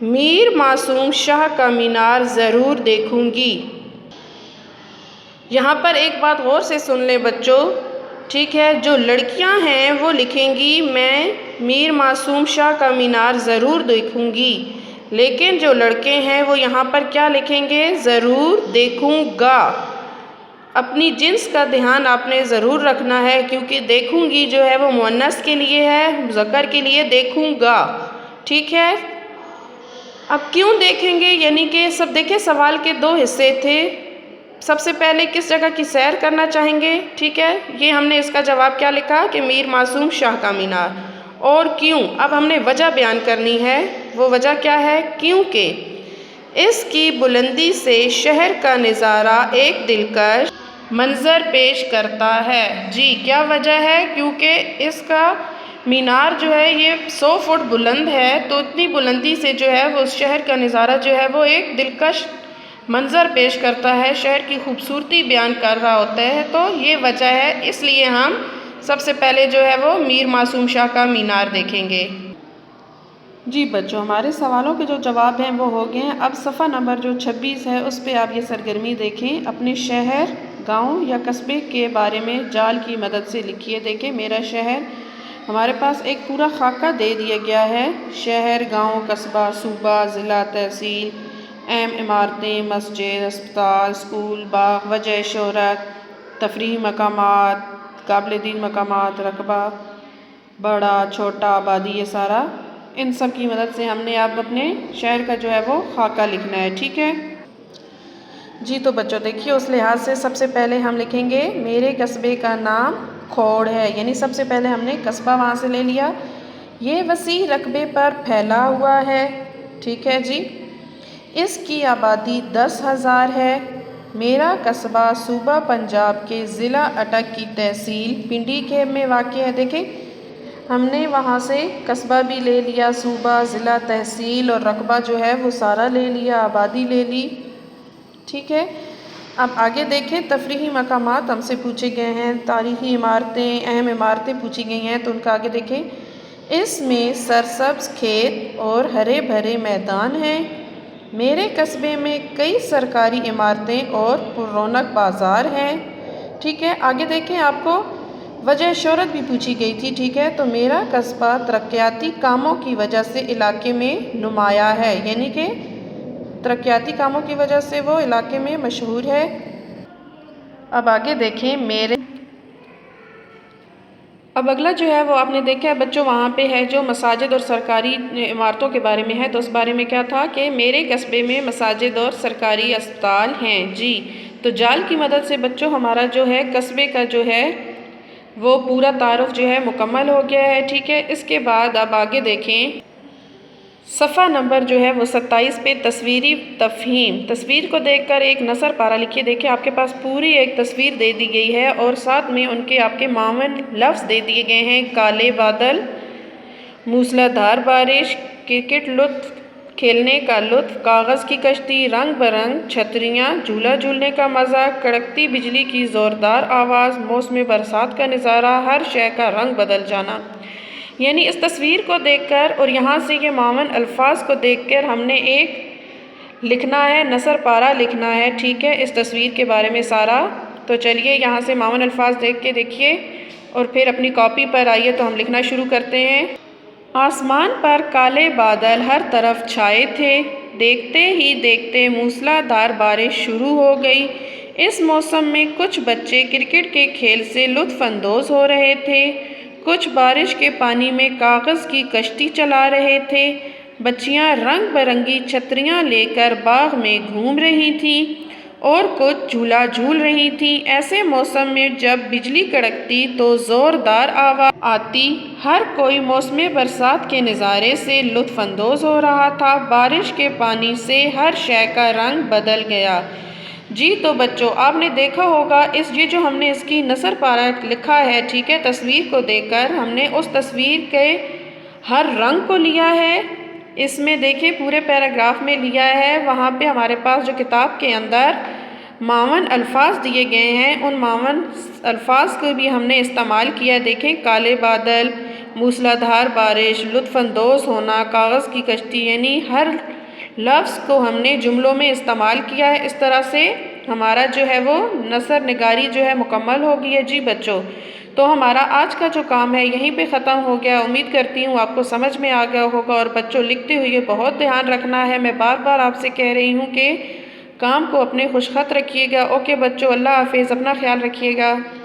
میر معصوم شاہ کا مینار ضرور دیکھوں گی۔ یہاں پر ایک بات غور سے سن لیں بچوں، ٹھیک ہے، جو لڑکیاں ہیں وہ لکھیں گی میں میر معصوم شاہ کا مینار ضرور دیکھوں گی، لیکن جو لڑکے ہیں وہ یہاں پر کیا لکھیں گے؟ ضرور دیکھوں گا۔ اپنی جنس کا دھیان آپ نے ضرور رکھنا ہے، کیونکہ دیکھوں گی جو ہے وہ مؤنث کے لیے ہے، مذکر کے لیے دیکھوں گا، ٹھیک ہے۔ اب کیوں دیکھیں گے، یعنی کہ سب دیکھیں سوال کے دو حصے تھے۔ سب سے پہلے کس جگہ کی سیر کرنا چاہیں گے، ٹھیک ہے، یہ ہم نے اس کا جواب کیا لکھا کہ میر معصوم شاہ کا مینار، اور کیوں، اب ہم نے وجہ بیان کرنی ہے۔ وہ وجہ کیا ہے؟ کیونکہ اس کی بلندی سے شہر کا نظارہ ایک دلکش منظر پیش کرتا ہے۔ جی کیا وجہ ہے؟ کیونکہ اس کا مینار جو ہے یہ 100 فٹ بلند ہے، تو اتنی بلندی سے جو ہے وہ اس شہر کا نظارہ جو ہے وہ ایک دلکش منظر پیش کرتا ہے، شہر کی خوبصورتی بیان کر رہا ہوتا ہے، تو یہ وجہ ہے، اس لیے ہم سب سے پہلے جو ہے وہ میر معصوم شاہ کا مینار دیکھیں گے۔ جی بچوں، ہمارے سوالوں کے جو جواب ہیں وہ ہو گئے ہیں۔ اب صفحہ نمبر جو 26 ہے اس پہ آپ یہ سرگرمی دیکھیں، اپنے شہر، گاؤں یا قصبے کے بارے میں جال کی مدد سے لکھیے۔ دیکھیں میرا شہر، ہمارے پاس ایک پورا خاکہ دے دیا گیا ہے، شہر، گاؤں، قصبہ، صوبہ، ضلع، تحصیل، اہم عمارتیں، مسجد، اسپتال، اسکول، باغ، وجہ شہرت، تفریحی مقامات، قابل دید مقامات، رقبہ، بڑا چھوٹا، آبادی، یہ سارا ان سب کی مدد سے ہم نے اب اپنے شہر کا جو ہے وہ خاکہ لکھنا ہے، ٹھیک ہے۔ جی تو بچوں دیکھیے اس لحاظ سے سب سے پہلے ہم لکھیں گے میرے قصبے کا نام کھوڑ ہے، یعنی سب سے پہلے ہم نے قصبہ وہاں سے لے لیا، یہ وسیع رقبے پر پھیلا ہوا ہے، ٹھیک ہے جی، اس کی آبادی 10,000 ہے، میرا قصبہ صوبہ پنجاب کے ضلع اٹک کی تحصیل پنڈی کے میں واقع ہے۔ دیکھیں ہم نے وہاں سے قصبہ بھی لے لیا، صوبہ، ضلع، تحصیل اور رقبہ جو ہے وہ سارا لے لیا، آبادی لے لی، ٹھیک ہے۔ اب آگے دیکھیں تفریحی مقامات ہم سے پوچھے گئے ہیں، تاریخی عمارتیں، اہم عمارتیں پوچھی گئی ہیں، تو ان کا آگے دیکھیں، اس میں سرسبز کھیت اور ہرے بھرے میدان ہیں، میرے قصبے میں کئی سرکاری عمارتیں اور پر رونق بازار ہیں، ٹھیک ہے۔ آگے دیکھیں آپ کو وجہ شہرت بھی پوچھی گئی تھی، ٹھیک ہے، تو میرا قصبہ ترقیاتی کاموں کی وجہ سے علاقے میں نمایاں ہے، یعنی کہ ترقیاتی کاموں کی وجہ سے وہ علاقے میں مشہور ہے۔ اب آگے دیکھیں اب اگلا جو ہے وہ آپ نے دیکھا ہے بچوں وہاں پہ ہے جو مساجد اور سرکاری عمارتوں کے بارے میں ہے، تو اس بارے میں کیا تھا کہ میرے قصبے میں مساجد اور سرکاری اسپتال ہیں۔ جی تو جال کی مدد سے بچوں ہمارا جو ہے قصبے کا جو ہے وہ پورا تعارف جو ہے مکمل ہو گیا ہے، ٹھیک ہے۔ اس کے بعد اب آگے دیکھیں صفحہ نمبر جو ہے وہ 27 پہ تصویری تفہیم، تصویر کو دیکھ کر ایک نثر پارہ لکھیے۔ دیکھیں آپ کے پاس پوری ایک تصویر دے دی گئی ہے اور ساتھ میں ان کے آپ کے معاون لفظ دے دیے گئے ہیں، کالے بادل، موسلا دھار بارش، کرکٹ لطف، کھیلنے کا لطف، کاغذ کی کشتی، رنگ برنگ چھتریاں، جھولا جھولنے کا مزہ، کڑکتی بجلی کی زوردار آواز، موسم برسات کا نظارہ، ہر شے کا رنگ بدل جانا۔ یعنی اس تصویر کو دیکھ کر اور یہاں سے یہ معاون الفاظ کو دیکھ کر ہم نے ایک لکھنا ہے، نثر پارہ لکھنا ہے، ٹھیک ہے، اس تصویر کے بارے میں سارا۔ تو چلیے یہاں سے معاون الفاظ دیکھ کے دیکھیے اور پھر اپنی کاپی پر آئیے تو ہم لکھنا شروع کرتے ہیں۔ آسمان پر کالے بادل ہر طرف چھائے تھے، دیکھتے ہی دیکھتے موسلا دھار بارش شروع ہو گئی۔ اس موسم میں کچھ بچے کرکٹ کے کھیل سے لطف اندوز ہو رہے تھے، کچھ بارش کے پانی میں کاغذ کی کشتی چلا رہے تھے، بچیاں رنگ برنگی چھتریاں لے کر باغ میں گھوم رہی تھیں اور کچھ جھولا جھول رہی تھیں۔ ایسے موسم میں جب بجلی کڑکتی تو زوردار آواز آتی، ہر کوئی موسم برسات کے نظارے سے لطف اندوز ہو رہا تھا، بارش کے پانی سے ہر شے کا رنگ بدل گیا۔ جی تو بچوں آپ نے دیکھا ہوگا یہ جو ہم نے اس کی نثر پارہ لکھا ہے، ٹھیک ہے، تصویر کو دیکھ کر ہم نے اس تصویر کے ہر رنگ کو لیا ہے، اس میں دیکھیں پورے پیراگراف میں لیا ہے، وہاں پہ ہمارے پاس جو کتاب کے اندر معاون الفاظ دیے گئے ہیں ان معاون الفاظ کو بھی ہم نے استعمال کیا۔ دیکھیں کالے بادل، موسلادھار بارش، لطف اندوز ہونا، کاغذ کی کشتی، یعنی ہر لفظ کو ہم نے جملوں میں استعمال کیا ہے۔ اس طرح سے ہمارا جو ہے وہ نثر نگاری جو ہے مکمل ہو گئی ہے جی بچوں۔ تو ہمارا آج کا جو کام ہے یہیں پہ ختم ہو گیا۔ امید کرتی ہوں آپ کو سمجھ میں آ گیا ہوگا، اور بچوں لکھتے ہوئے بہت دھیان رکھنا ہے۔ میں بار بار آپ سے کہہ رہی ہوں کہ کام کو اپنے خوش خط رکھیے گا۔ اوکے بچوں، اللہ حافظ، اپنا خیال رکھیے گا۔